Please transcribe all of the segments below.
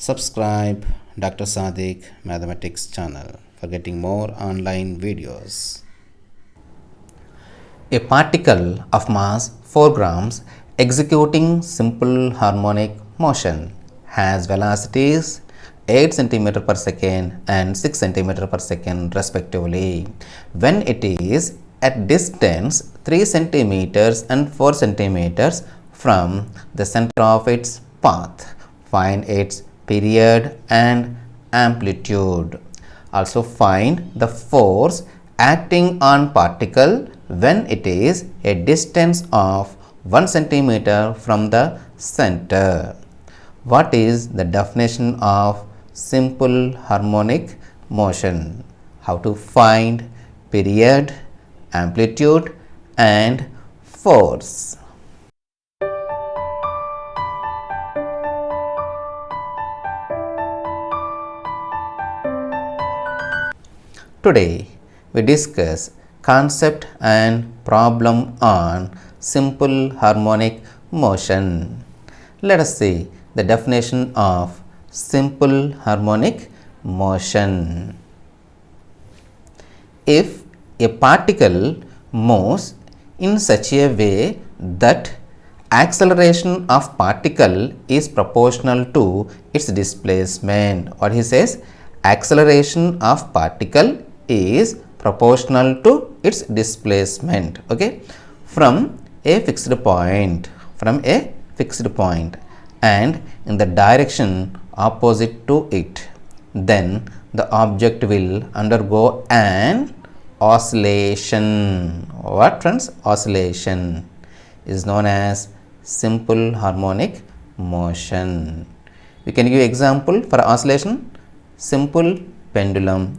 Subscribe Dr. Sadiq Mathematics channel for getting more online videos. A particle of mass 4 grams executing simple harmonic motion has velocities 8 cm per second and 6 cm per second respectively. When it is at distance 3 centimeters and 4 centimeters from the center of its path, find its period and amplitude. Also find the force acting on particle when it is a distance of 1 centimeter from the center. What is the definition of simple harmonic motion? How to find period, amplitude and force. Today we discuss concept and problem on simple harmonic motion. Let us see the definition of simple harmonic motion. If a particle moves in such a way that acceleration of particle is proportional to its displacement. What he says? Acceleration of particle is proportional to its displacement, okay, from a fixed point, and in the direction opposite to it, then the object will undergo an oscillation. What, friends? Oscillation is known as simple harmonic motion. We can give example for oscillation: simple pendulum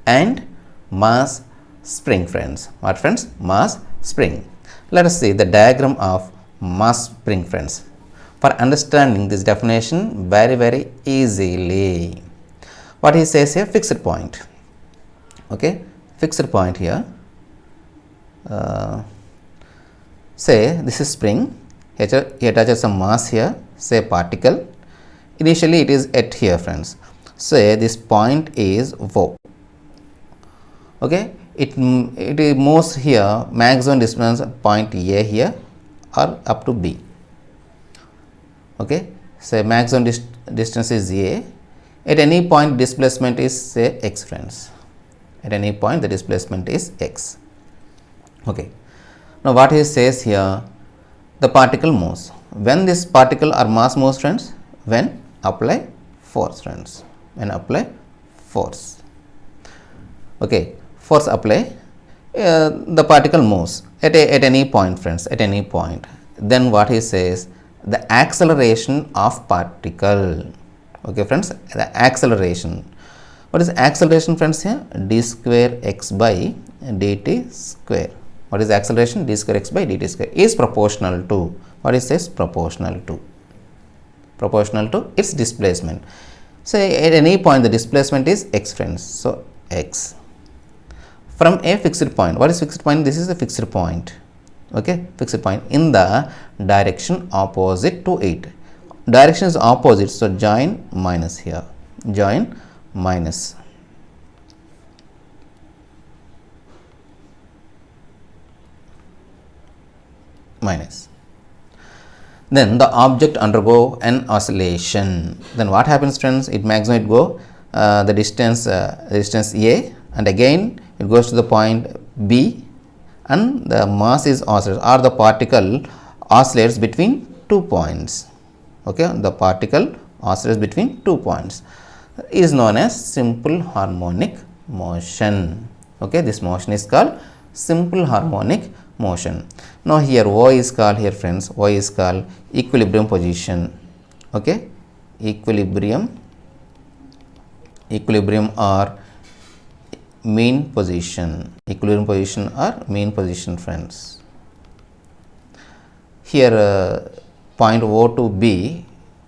and mass spring, friends. What, friends? Mass spring. Let us see the diagram of mass spring, friends, for understanding this definition very easily. What he says here? Fixed point. Okay, fixed point here. Say this is spring. Here attaches some mass here. Say particle. Initially it is at here, friends. Say this point is O. Okay, it moves here, maximum distance point A here or up to B. Okay, say maximum distance is A. At any point displacement is say x, friends. At any point the displacement is x. Okay, now what he says here, the particle moves. When this particle or mass moves, friends? When apply force, friends. When apply force. Okay, force apply, the particle moves at any point, friends, at any point. Then what he says, the acceleration of particle. Okay, friends, the acceleration. What is acceleration, friends, here? D square x by dt square. What is acceleration? D square x by dt square is proportional to, what it says? Proportional to its displacement. Say at any point the displacement is x, friends. So x. From a fixed point. What is fixed point? This is a fixed point. Okay, fixed point in the direction opposite to it. Direction is opposite, so join minus here. Join minus. Minus. Then the object undergo an oscillation. Then what happens, friends? It maximum go the distance A, and again it goes to the point B, and the mass is oscillates, or the particle oscillates between 2 points. Okay, the particle oscillates between 2 points is known as simple harmonic motion. Okay, this motion is called simple harmonic motion. Now here O is called, here, friends, O is called equilibrium position. Okay, equilibrium or mean position. Equilibrium position or mean position, friends. Here point O to B,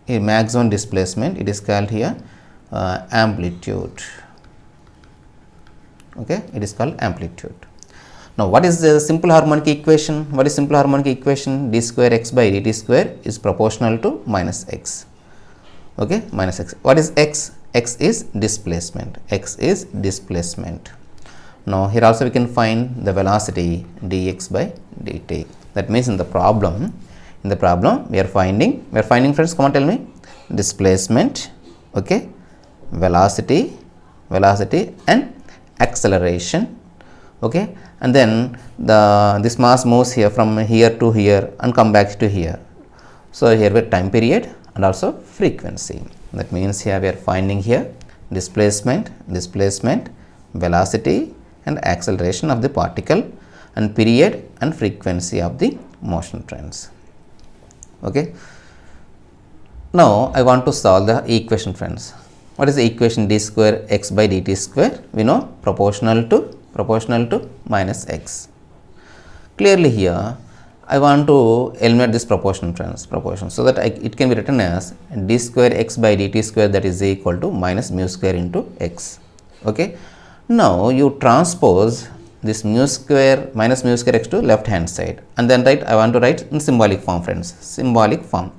a maximum displacement, it is called here amplitude. Okay, it is called amplitude. Now what is the simple harmonic equation? What is simple harmonic equation? D square x by dt square is proportional to minus x. Okay, minus x. What is x? X is displacement. X is displacement. Now here also we can find the velocity dx by dt. That means in the problem we are finding friends, come on, tell me, displacement, okay, velocity and acceleration, okay, and then this mass moves here from here to here and come back to here. So here with time period and also frequency. That means here we are finding here displacement, velocity and acceleration of the particle, and period and frequency of the motion trends. Okay. Now I want to solve the equation, friends. What is the equation? D square x by dt square, we know, proportional to minus x. Clearly here I want to eliminate this proportion, so that it can be written as d square x by dt square, that is equal to minus mu square into x. Okay. Now you transpose this mu square minus mu square x to left hand side, and then I want to write in symbolic form, friends, symbolic form.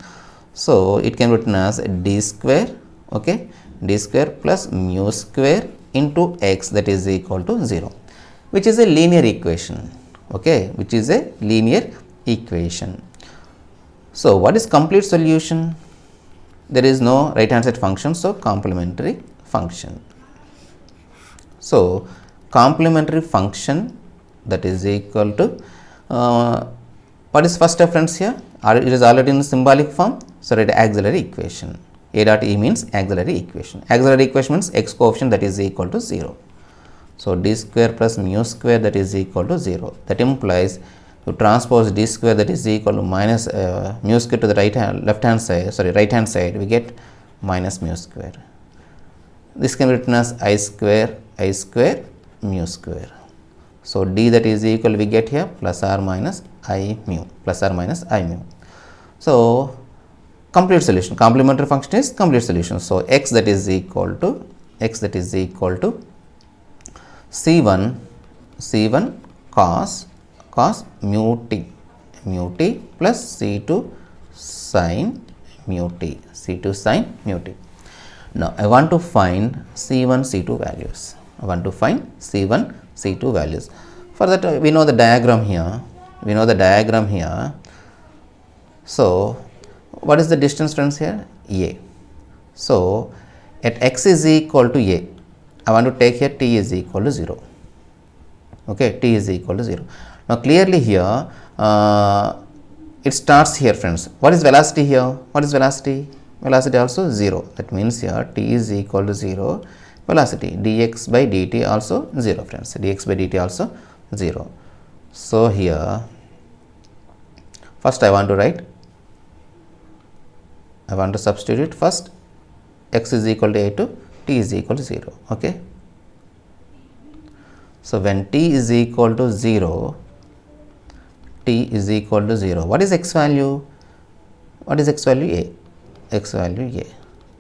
So it can be written as d square, okay, d square plus mu square into x, that is equal to 0, which is a linear equation, okay, which is a linear equation. So what is complete solution? There is no right hand side function, so complementary function. So complementary function, that is equal to what is first reference here? It is already in symbolic form, so write auxiliary equation. A dot E means auxiliary equation. Auxiliary equation means x coefficient, that is equal to 0. So d square plus mu square, that is equal to 0. That implies you transpose d square, that is equal to minus mu square to the right hand side, we get minus mu square. This can be written as I square mu square. So d, that is equal, we get here plus or minus I mu, So complete solution, complementary function is complete solution. So x, that is equal to c1 cos mu t plus c2 sin mu t, Now I want to find c1, c2 values. For that we know the diagram here. So what is the distance, friends, here? A. So at x is equal to a, I want to take here t is equal to 0. Okay, t is equal to 0. Now clearly here it starts here, friends. What is velocity here? Velocity also 0. That means here t is equal to 0. Velocity dx by dt also 0, friends. Dx by dt also 0. So here first I want to substitute first x is equal to a to t is equal to 0. Okay. So when t is equal to 0, what is x value? A. X value a.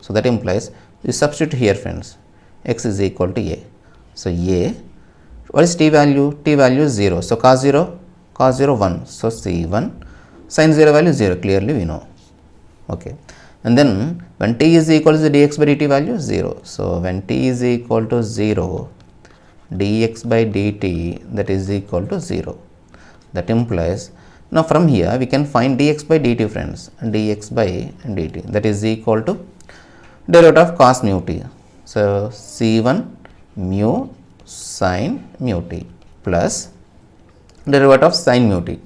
So that implies you substitute here, friends, x is equal to a. So a, what is t value? T value is 0. So cos 0 1. So c1, sin 0 value 0, clearly we know. Okay. And then when t is equal to dx by dt value 0. So when t is equal to 0, dx by dt, that is equal to 0. That implies, now from here we can find dx by dt, friends, dx by dt, that is equal to derivative of cos mu t. So c1 mu sin mu t plus derivative of sin mu t,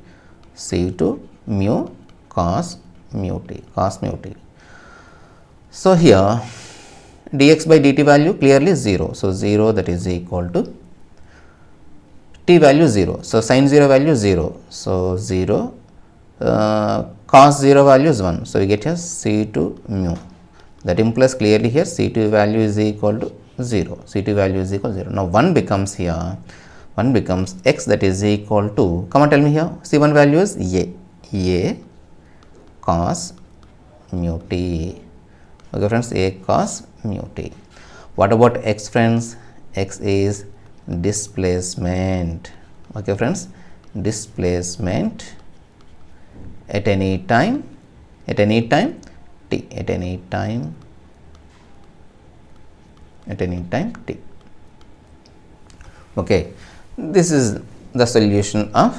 c2 mu cos mu t. So here dx by dt value clearly 0. So 0, that is equal to t value 0. So sin 0 value 0. So 0, cos 0 value is 1. So we get here c2 mu. That implies clearly here c2 value is equal to 0. Now 1 becomes x, that is equal to, come on, tell me here, c1 value is a cos mu t. Okay, friends, a cos mu t. What about x, friends? X is displacement. Okay, friends, displacement at any time t, at any time t. Okay, this is the solution of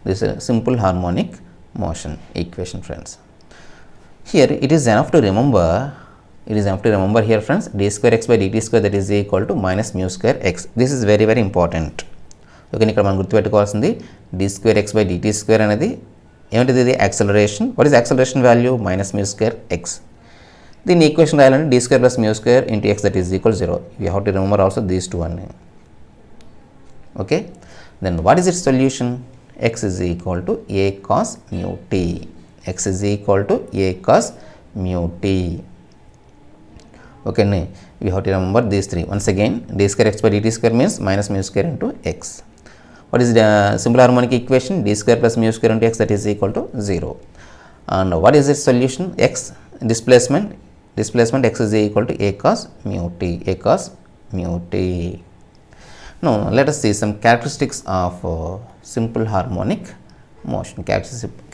this simple harmonic motion equation, friends. Here it is enough to remember, here, friends, d square x by dt square, that is equal to minus mu square x. This is very important. Okay, ఇక్కడ మనం గుర్తుపెట్టుకోవాల్సింది d square x by dt square అనేది ఏమిటిది? ఇది acceleration. What is acceleration value? Minus mu square x. దీన్ని equation రాయాలంటే d square plus mu square into x, that is equal 0. You have to remember also these two only. Okay, then what is its solution? X is equal to a cos mu t. X is equal to a cos mu t. Okay, we have to remember these three. Once again, d square x by dt square means minus mu square into x. What is the simple harmonic equation? D square plus mu square into x, that is equal to 0. And what is its solution? X displacement x is equal to a cos mu t, a cos mu t. Now let us see some characteristics of simple harmonic motion.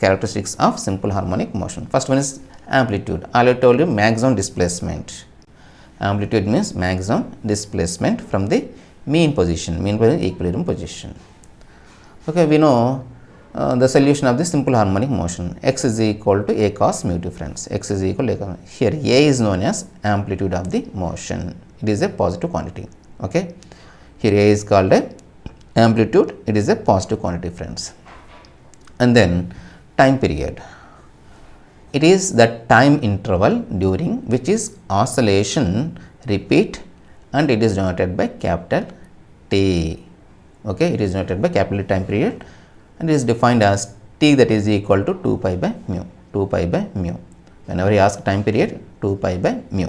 Characteristics of simple harmonic motion. First one is amplitude. I already told you maximum displacement. Amplitude means maximum displacement from the mean position, equilibrium position. Okay, we know the solution of the simple harmonic motion. X is equal to a cos mu t, friends. X is equal to a cos. Here a is known as amplitude of the motion. It is a positive quantity. Okay, here a is called a amplitude. It is a positive quantity, friends. And then time period. It is the time interval during which is oscillation repeat, and it is denoted by capital T. Okay, it is denoted by capital time period, and it is defined as t, that is equal to 2 pi by mu. 2 pi by mu. Whenever you ask time period, 2 pi by mu.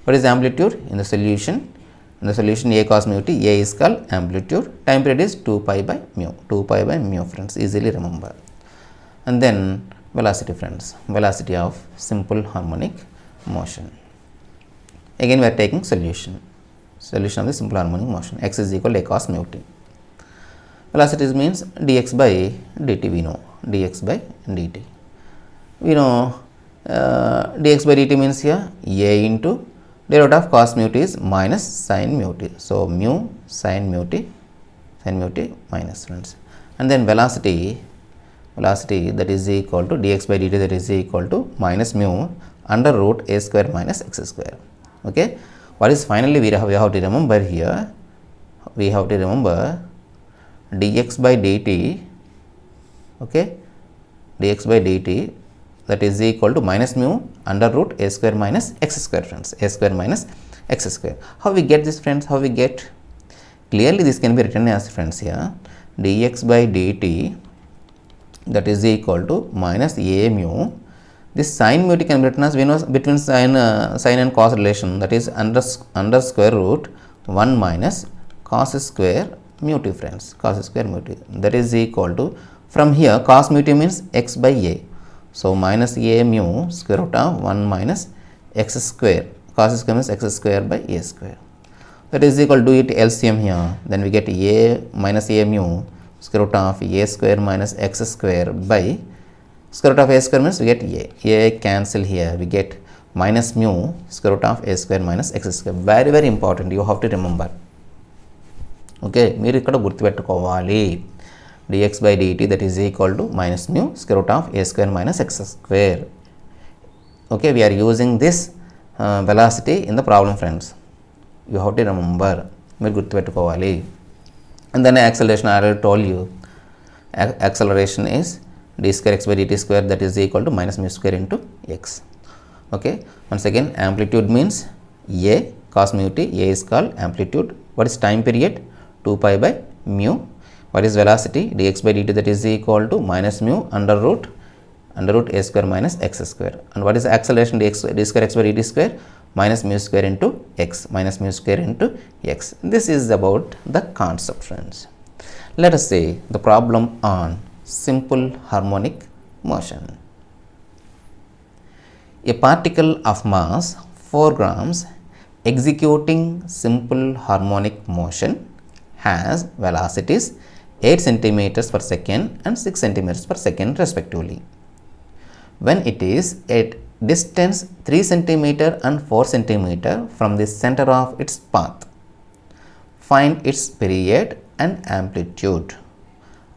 What is amplitude? In the solution a cos mu t, a is called amplitude. Time period is 2 pi by mu. 2 pi by mu, friends. Easily remember. And then velocity, friends. Velocity of simple harmonic motion. Again we are taking solution of the simple harmonic motion. X is equal to a cos mu t. Velocity means dx by dt. We know dx by dt. We know dx by dt means here a into derivative of cos mu t is minus sin mu t. So mu sin mu t minus, friends. And then velocity that is equal to dx by dt, that is equal to minus mu under root a square minus x square. Okay, what is finally we have to remember here? We have to remember dx by dt. Okay, dx by dt, that is equal to minus mu under root a square minus x square, friends. A square minus x square. How we get this, friends? How we get? Clearly this can be written as, friends, here dx by dt, that is equal to minus a mu. This sin mu t can be written as, we know, between sin and cos relation, that is under square root 1 minus cos square mu t, friends. Cos square mu t, that is equal to, from here cos mu t means x by a. So minus a mu square root of 1 minus x square. Cos square means x square by a square. That is equal to, do it LCM here. Then we get a minus a mu square root of a square minus x square by square root of a square means we get a cancel here. We get minus mu square root of a square minus x square. Very important. You have to remember. Okay, మీరు ఇక్కడ గుర్తుపెట్టుకోవాలి. dx by dt, that is equal to minus mu square root of a square minus x square. Okay, we are using this velocity in the problem, friends. You have to remember. మీరు గుర్తుపెట్టుకోవాలి. And then acceleration, I already told you, acceleration is d square x by dt square, that is equal to minus mu square into x. Okay, once again amplitude means a cos mu t. A is called amplitude. What is time period? 2 pi by mu. What is velocity? dx by dt, that is equal to minus mu under root a square minus x square. And what is acceleration? d square x by dt square minus mu square into x, minus mu square into x. This is about the concept, friends. Let us say the problem on simple harmonic motion. A particle of mass 4 grams executing simple harmonic motion has velocities 8 centimeters per second and 6 centimeters per second respectively. When it is at distance 3 centimeter and 4 centimeter from the center of its path. Find its period and amplitude.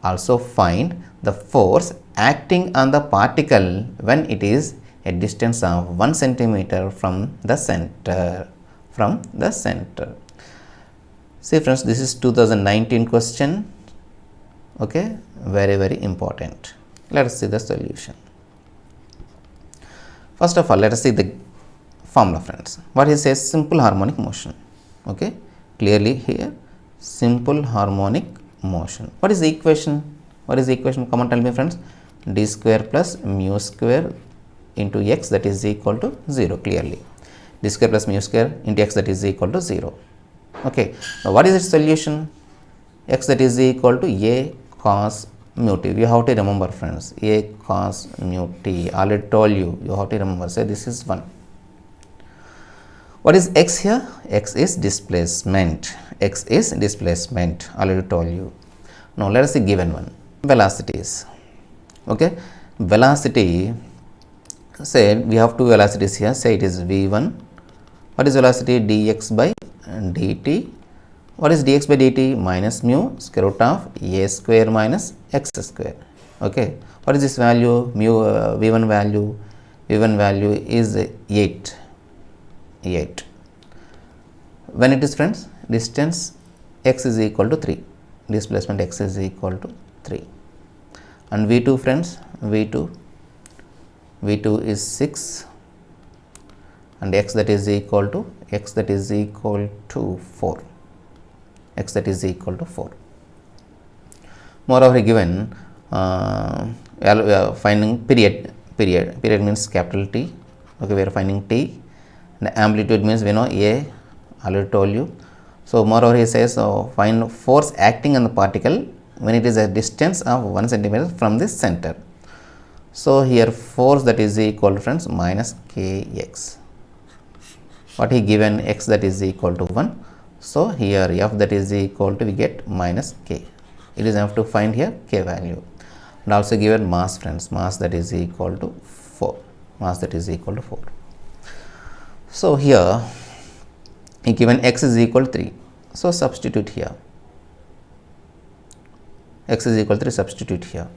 Also find the force acting on the particle when it is a distance of 1 centimeter from the center. See friends, this is 2019 question. Okay, very important. Let us see the solution. First of all, let us see the formula, friends. What is a simple harmonic motion? Okay, clearly here, simple harmonic motion. What is the equation? Come on, tell me, friends. D square plus mu square into x, that is equal to 0. Clearly, d square plus mu square into x, that is equal to 0. Okay, now what is its solution? X, that is equal to a cos mu t. You have to remember, friends, a cos mu t. Already told you have to remember. Say this is 1. What is x here? X is displacement. Already told you. Now let us see given one. Velocities. Okay, velocity. Say we have two velocities here. Say it is v1. What is velocity? Dx by dt. What is dx by dt? Minus mu square root of a square minus x square. Okay, what is this value? Mu v1 value is 8. When it is, friends, distance x is equal to 3, displacement x is equal to 3, and v2, friends, v2 is 6, and x, that is equal to 4. Moreover, given we are finding period means capital T. Okay, we are finding T, and amplitude means we know A. Already told you. So moreover, he says find force acting on the particle when it is a distance of 1 centimeter from the center. So here force, that is equal to, friends, minus kx. What he given? X, that is equal to 1. So here f, that is equal to, we get minus k. It is enough to find here k value. And also given mass, friends, mass, that is equal to 4. So here he given x is equal to 3. So substitute here. X is equal to 3. Substitute here.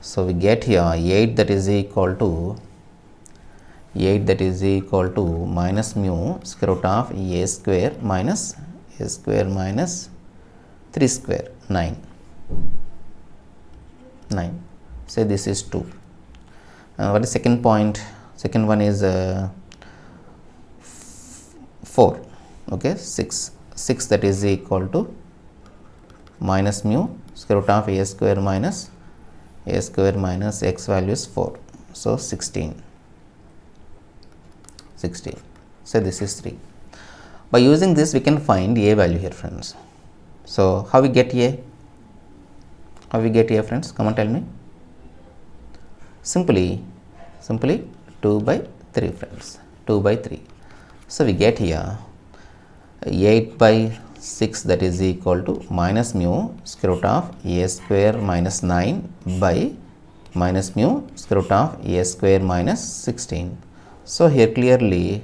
So we get here 8, that is equal to minus mu square root of a square minus 3 square, 9. Say this is 2. What is second point? Second one is 4. Okay, 6, that is equal to minus mu square root of a square minus x value is 4. So 16. So this is 3. By using this, we can find a value here, friends. So how we get a? Friends? Come on, tell me. Simply 2 by 3, friends. 2 by 3. So we get here 8 by 6, that is equal to minus mu square root of a square minus 9 by minus mu square root of a square minus 16. So here clearly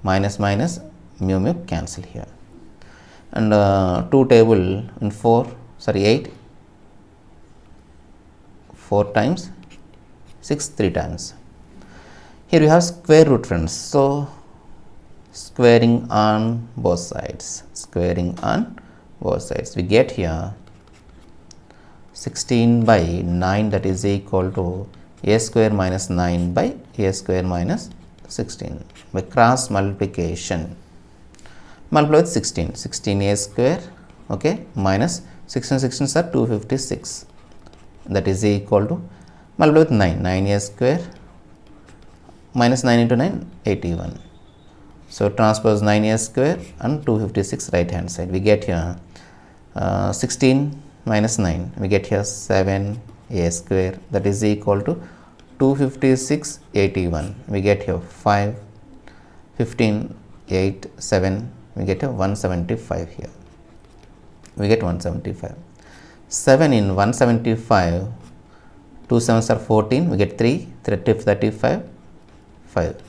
minus mu cancel here, and 2 table in 8 4 times, 6 3 times. Here we have square root, friends. So squaring on both sides. We get here 16 by 9, that is equal to a square minus 9 by a square minus 16. By cross multiplication, multiply with 16 a square, okay, minus 16 are 256, that is equal to, multiply with 9 a square minus 9 into 9, 81. So transpose 9a square and 256 right hand side. We get here 16 minus 9. We get here 7a square, that is equal to 256 81. We get here 5 15 8 7. We get a 175 here. We get 175. 7 in 175 2 sevens are 14, we get 3, 35, 5.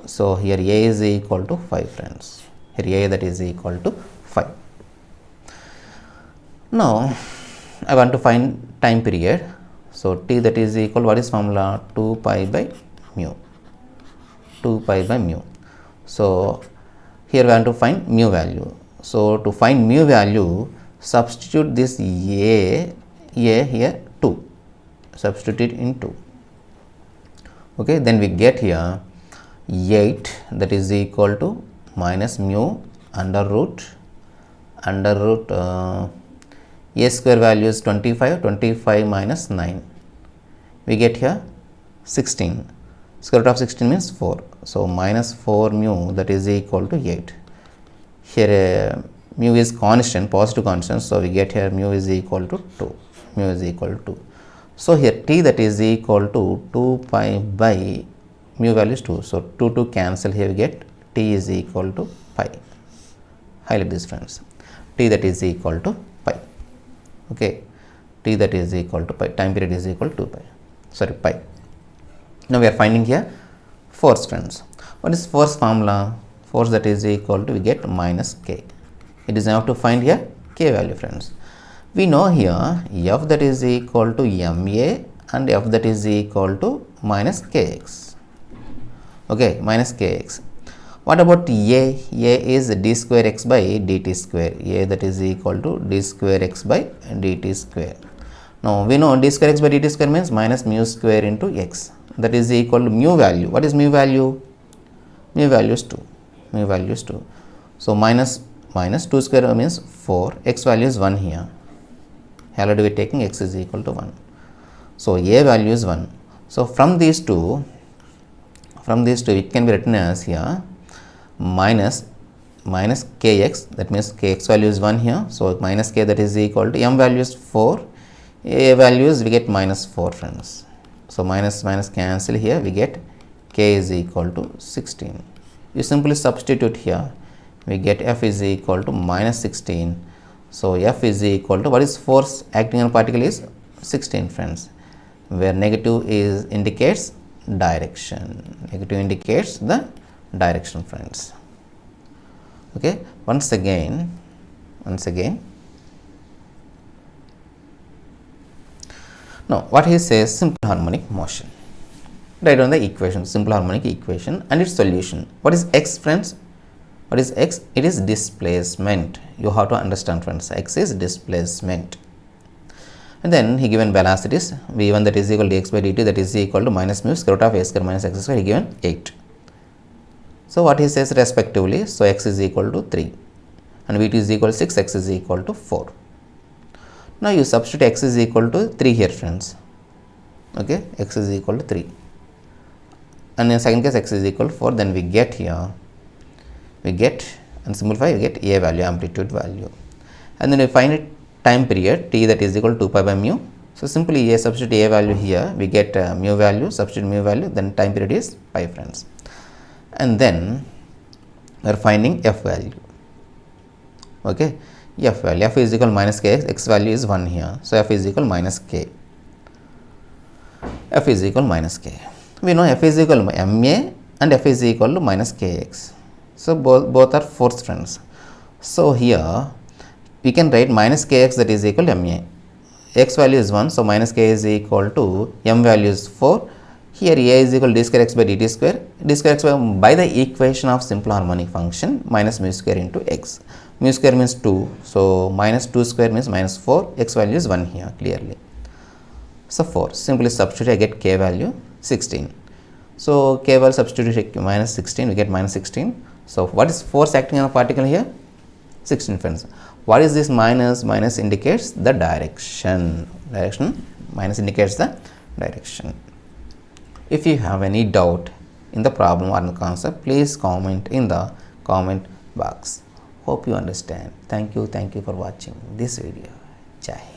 So here A is equal to 5 friends. Here A that is equal to 5. Now I want to find time period. So T that is equal, what is formula? 2 pi by mu. 2 pi by mu. So here we want to find mu value. So to find mu value, substitute this A here 2. Substitute it in 2. Okay, then we get here 8 that is equal to minus mu under root A square value is 25, 25 minus 9. We get here 16. Square root of 16 means 4. So minus 4 mu that is equal to 8. Here mu is constant, positive constant. So we get here mu is equal to 2. Mu is equal to 2. So here T that is equal to 2 pi by mu value is 2. So 2 cancel, here we get T is equal to pi. Highlight this friends. T that is equal to pi. Okay. T that is equal to pi. Time period is equal to pi. Sorry, pi. Now we are finding here force friends. What is force formula? Force that is equal to, we get minus K. It is now to find here K value friends. We know here F that is equal to MA and F that is equal to minus Kx. Okay, minus Kx. What about A? A is d square x by dt square. A that is equal to d square x by dt square. Now we know d square x by dt square means minus mu square into x. That is equal to mu value. What is mu value? Mu value is 2. Mu value is 2. So minus 2 square means 4. X value is 1 here. Already we are taking x is equal to 1. So A value is 1. So from these two it can be written as here minus kx, that means kx value is 1 here. So minus k that is equal to m value is 4, a value is we get minus 4 friends. So minus cancel, here we get k is equal to 16. You simply substitute here, we get F is equal to minus 16. So F is equal to, what is force acting on particle is 16 friends, where negative is indicates direction. Negative indicates the direction friends. Okay, once again now what he says, simple harmonic motion. Write down the equation, simple harmonic equation and its solution. What is x friends? What is x? It is displacement. You have to understand friends, x is displacement. And then he given velocities, v1 that is equal to dx by dt that is equal to minus mu square root of a square minus x square, he given 8. So what he says respectively, so x is equal to 3 and v2 is equal to 6, x is equal to 4. Now you substitute x is equal to 3 here friends. Okay, x is equal to 3. And in second case x is equal to 4, then we get here, and simplify, we get a value, amplitude value. And then we find it time period t that is equal to 2 pi by mu. So simply a substitute a value here, we get mu value, substitute mu value, then time period is pi friends. And then we are finding f value. Okay, f value, f is equal to minus kx, x value is 1 here. So f is equal to minus k. F is equal to minus k. We know f is equal to ma and f is equal to minus kx. So both are force friends. So here we can write minus kx that is equal to ma. X value is 1, so minus k is equal to m value is 4. Here a is equal to d square x by dt square. D square x by the equation of simple harmonic function minus mu square into x. Mu square means 2, so minus 2 square means minus 4. X value is 1 here clearly. So 4. Simply substitute, I get k value 16. So k value substitute minus 16, we get minus 16. So what is force acting on a particle here? 16 friends. What is this minus? Minus indicates the direction. Minus indicates the direction. If you have any doubt in the problem or in the concept, please comment in the comment box. Hope you understand. Thank you for watching this video. Jai Hind.